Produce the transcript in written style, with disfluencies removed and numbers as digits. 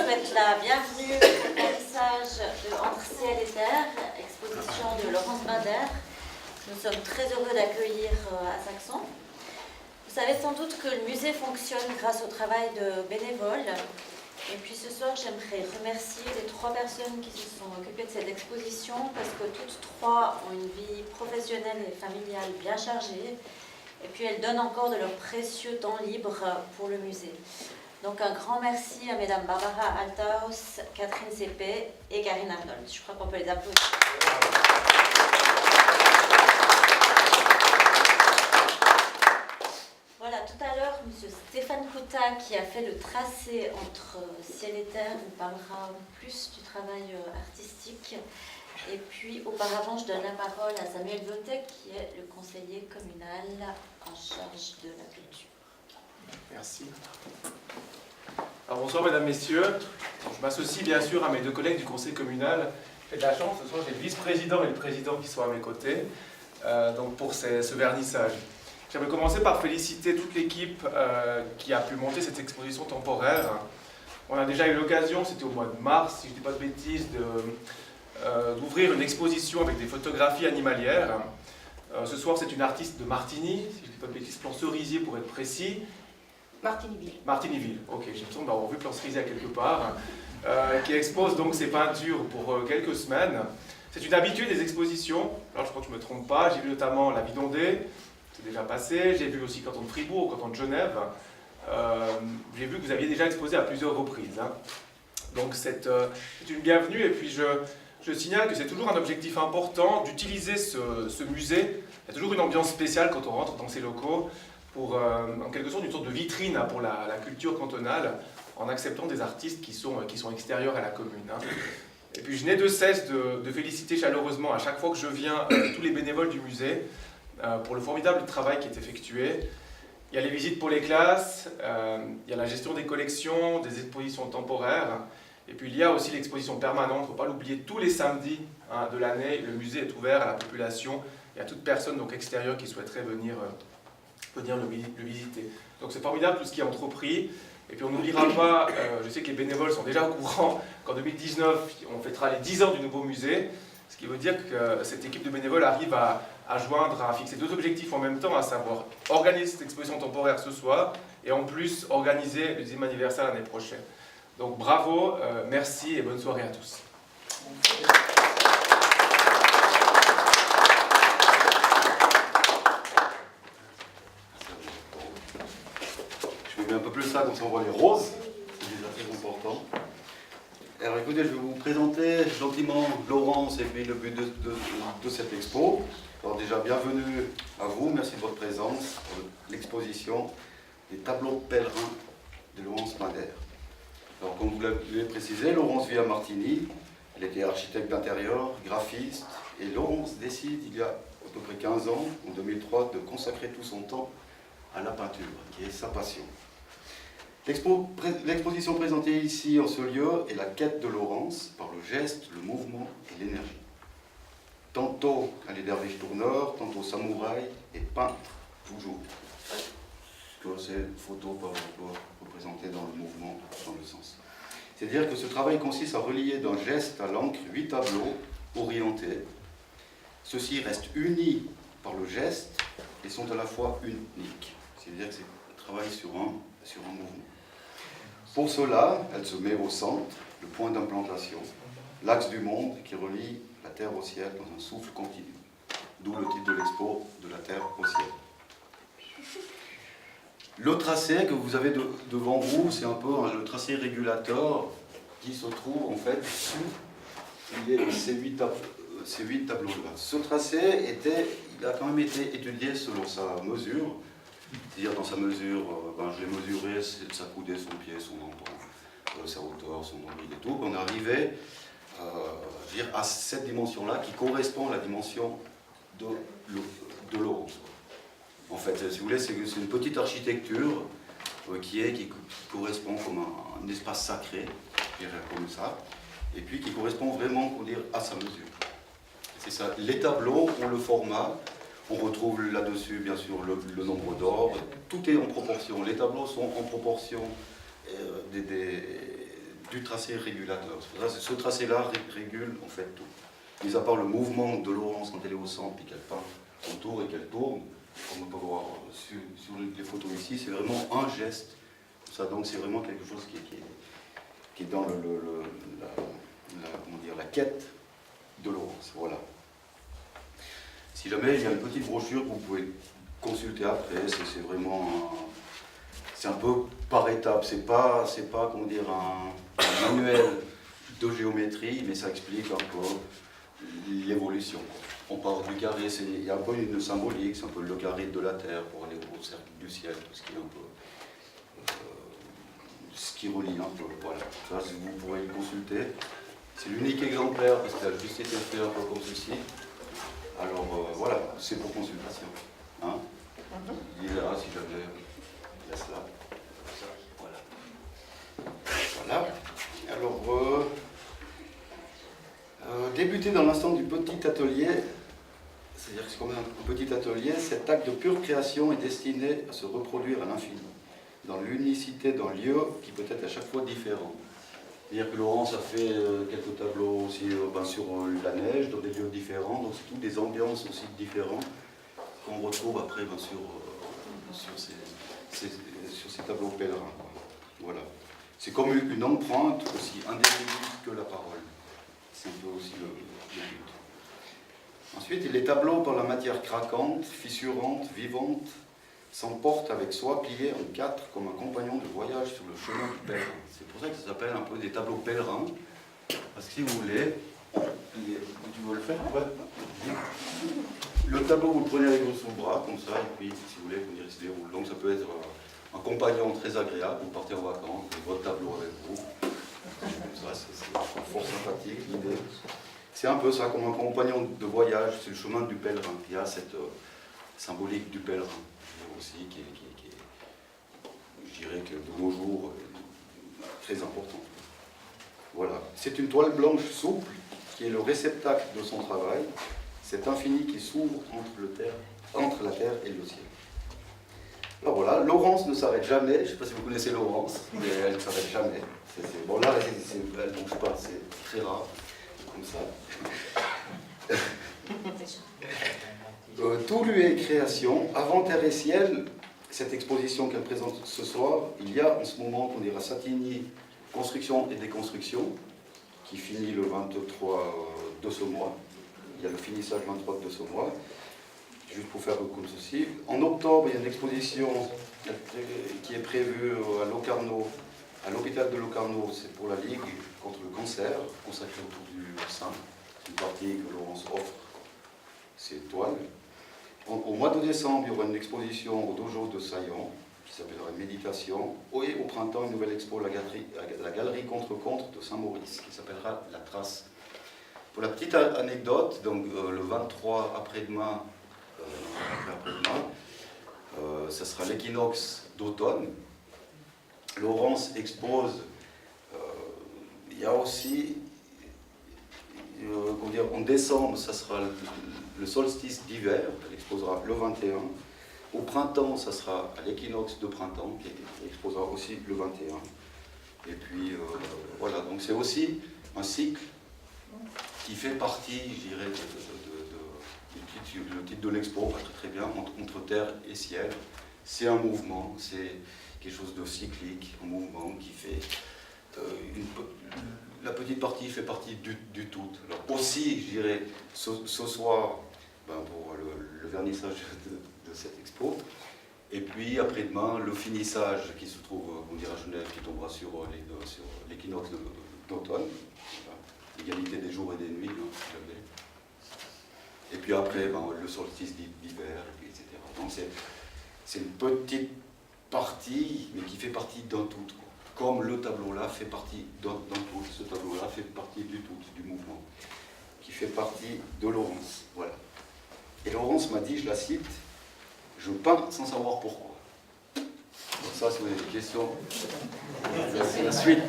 souhaite la bienvenue au vernissage de Entre ciel et terre, exposition de Laurence Binder. Nous sommes très heureux d'accueillir à Saxon. Vous savez sans doute que le musée fonctionne grâce au travail de bénévoles. Et puis ce soir, j'aimerais remercier les 3 personnes qui se sont occupées de cette exposition parce que toutes 3 ont une vie professionnelle et familiale bien chargée. Et puis elles donnent encore de leur précieux temps libre pour le musée. Donc un grand merci à mesdames Barbara Althaus, Catherine Seppé et Karine Arnold. Je crois qu'on peut les applaudir. Voilà, tout à l'heure, M. Stéphane Couta, qui a fait le tracé entre ciel et terre, vous parlera plus du travail artistique. Et puis, auparavant, je donne la parole à Samuel Botek, qui est le conseiller communal en charge de la culture. Merci. Alors, bonsoir, mesdames, messieurs. Je m'associe bien sûr à mes 2 collègues du conseil communal. J'ai de la chance, ce soir, j'ai le vice-président et le président qui sont à mes côtés donc pour ce vernissage. J'aimerais commencer par féliciter toute l'équipe qui a pu monter cette exposition temporaire. On a déjà eu l'occasion, c'était au mois de mars, si je ne dis pas de bêtises, d'ouvrir une exposition avec des photographies animalières. Ce soir, c'est une artiste de Martigny, si je ne dis pas de bêtises, plan cerisier pour être précis. Martignyville. Martignyville, ok, j'ai l'impression d'avoir vu plan cerisier à quelque part, qui expose donc ses peintures pour quelques semaines. C'est une habituée des expositions, alors je crois que je ne me trompe pas, j'ai vu notamment La Vie d'Ondée, c'est déjà passé, j'ai vu aussi Canton de Fribourg, Canton de Genève, j'ai vu que vous aviez déjà exposé à plusieurs reprises. Hein. Donc c'est une bienvenue, et puis je signale que c'est toujours un objectif important d'utiliser ce musée. Il y a toujours une ambiance spéciale quand on rentre dans ces locaux, pour en quelque sorte une sorte de vitrine hein, pour la culture cantonale, en acceptant des artistes qui sont extérieurs à la commune. Hein. Et puis je n'ai de cesse de féliciter chaleureusement à chaque fois que je viens tous les bénévoles du musée pour le formidable travail qui est effectué. Il y a les visites pour les classes, il y a la gestion des collections, des expositions temporaires, et puis il y a aussi l'exposition permanente, il ne faut pas l'oublier, tous les samedis hein, de l'année, le musée est ouvert à la population et à toute personne donc, extérieure qui souhaiterait venir le visiter. Donc c'est formidable tout ce qui est entrepris. Et puis on n'oubliera pas, je sais que les bénévoles sont déjà au courant qu'en 2019, on fêtera les 10 ans du nouveau musée, ce qui veut dire que cette équipe de bénévoles arrive à fixer 2 objectifs en même temps, à savoir organiser cette exposition temporaire ce soir et en plus organiser le 10e anniversaire l'année prochaine. Donc bravo, merci et bonne soirée à tous. Je mets un peu plus ça, comme ça on voit les roses, c'est déjà très important. Alors écoutez, je vais vous présenter gentiment Laurence et puis le but de cette expo. Alors déjà, bienvenue à vous, merci de votre présence pour l'exposition des tableaux pèlerins de Laurence Binder. Alors comme vous l'avez précisé, Laurence vit à Martigny, elle était architecte d'intérieur, graphiste, et Laurence décide il y a à peu près 15 ans, en 2003, de consacrer tout son temps à la peinture, qui est sa passion. L'exposition présentée ici en ce lieu est la quête de Laurence par le geste, le mouvement et l'énergie. Tantôt elle est derviche tourneur, tantôt samouraï et peintre, toujours. Ces photos peuvent représenter dans le mouvement, dans le sens. C'est-à-dire que ce travail consiste à relier d'un geste à l'encre 8 tableaux orientés. Ceux-ci restent unis par le geste et sont à la fois uniques. C'est-à-dire que c'est un travail sur un mouvement. Pour cela, elle se met au centre, le point d'implantation, l'axe du monde qui relie la Terre au ciel dans un souffle continu. D'où le titre de l'expo, de la Terre au ciel. Le tracé que vous avez devant vous, c'est un peu le tracé régulateur qui se trouve en fait sous ces 8 tableaux-là. Ce tracé il a quand même été étudié selon sa mesure. C'est-à-dire dans sa mesure, je l'ai mesuré sa coudée, son pied, son menton, sa hauteur, son nombril et tout. On est arrivé à cette dimension-là qui correspond à la dimension de Laurence. En fait, si vous voulez, c'est une petite architecture qui correspond comme un espace sacré, comme ça, et puis qui correspond vraiment, pour dire, à sa mesure. C'est ça. Les tableaux ont le format. On retrouve là-dessus, bien sûr, le nombre d'orbes. Tout est en proportion. Les tableaux sont en proportion du tracé régulateur. Ce tracé-là régule en fait tout. Mis à part le mouvement de Laurence quand elle est au centre et qu'elle part autour et qu'elle tourne, comme on peut voir sur les photos ici, c'est vraiment un geste. Ça, donc c'est vraiment quelque chose qui est dans la quête de Laurence. Voilà. Si jamais il y a une petite brochure que vous pouvez consulter après, c'est vraiment c'est un peu par étapes. C'est pas comment dire un manuel de géométrie, mais ça explique un peu l'évolution. On part du carré, il y a un peu une symbolique, c'est un peu le carré de la Terre pour aller au cercle du ciel, tout ce qui est un peu ce qui relie un peu. Voilà. Ça, vous pourrez le consulter. C'est l'unique exemplaire parce qu'il a juste été fait un peu comme ceci. Alors voilà, c'est pour consultation. Hein? Il est là, si jamais, il laisse là. Voilà. Voilà. Alors, débuter dans l'instant du petit atelier, c'est-à-dire que c'est comme un petit atelier, cet acte de pure création est destiné à se reproduire à l'infini, dans l'unicité d'un lieu qui peut être à chaque fois différent. C'est-à-dire que Laurence a fait quelques tableaux aussi sur la neige, dans des lieux différents, donc c'est toutes des ambiances aussi différentes qu'on retrouve après sur ces tableaux pèlerins. Voilà. C'est comme une empreinte aussi indélébile que la parole. C'est un peu aussi le but. Ensuite, les tableaux par la matière craquante, fissurante, vivante, s'emportent avec soi, pliés en quatre, comme un compagnon de voyage sur le chemin du pèlerin. C'est pour ça que ça s'appelle un peu des tableaux pèlerins. Parce que si vous voulez, tu veux le faire? Ouais. Le tableau, vous le prenez avec votre bras, comme ça, et puis, si vous voulez, il se déroule. Donc ça peut être un compagnon très agréable, vous partez en vacances, vous avez votre tableau avec vous. Comme ça, c'est fort sympathique, l'idée. C'est un peu ça, comme un compagnon de voyage sur le chemin du pèlerin. Il y a cette symbolique du pèlerin aussi, qui est, je dirais que de nos jours, très important. Voilà. C'est une toile blanche souple qui est le réceptacle de son travail, cet infini qui s'ouvre entre la terre et le ciel. Alors voilà, Laurence ne s'arrête jamais, je ne sais pas si vous connaissez Laurence, mais elle ne s'arrête jamais. Bon là, elle ne bouge pas, c'est très rare, comme ça. Tout lui est création, avant terre et ciel. Cette exposition qu'elle présente ce soir, il y a en ce moment, qu'on dira Satigny, construction et déconstruction, qui finit le 23 de ce mois. Il y a le finissage 23 de ce mois. Juste pour faire comme ceci. En octobre, il y a une exposition qui est prévue à Locarno, à l'hôpital de Locarno, c'est pour la Ligue contre le cancer, consacrée autour du sein. C'est une partie que Laurence offre ces toiles. Au mois de décembre, il y aura une exposition au dojo de Saillant, qui s'appellera Méditation. Et au printemps, une nouvelle expo à la galerie Contre-Contre de Saint-Maurice, qui s'appellera La Trace. Pour la petite anecdote, donc le 23 après-demain, ça sera l'équinoxe d'automne. Laurence expose, il y a aussi, en décembre, ça sera le solstice d'hiver, elle exposera le 21. Au printemps, ça sera à l'équinoxe de printemps, qui exposera aussi le 21. Et puis, voilà, donc c'est aussi un cycle qui fait partie, je dirais, le titre de l'expo va très bien, entre terre et ciel. C'est un mouvement, c'est quelque chose de cyclique, un mouvement qui fait... la petite partie fait partie du tout. Alors aussi, je dirais, ce soir, pour le vernissage de cette expo, et puis après-demain, le finissage qui se trouve, on dira à Genève, qui tombera sur l'équinoxe d'automne, l'égalité des jours et des nuits, si jamais. Et puis après, le solstice d'hiver, etc. Donc c'est une petite partie, mais qui fait partie d'un tout. Comme le tableau-là fait partie d'un tout. Ce tableau-là fait partie du tout, du mouvement, qui fait partie de Laurence. Voilà. Et Laurence m'a dit, je la cite, « Je peins sans savoir pourquoi ». Donc ça, si vous avez des questions, c'est la suite.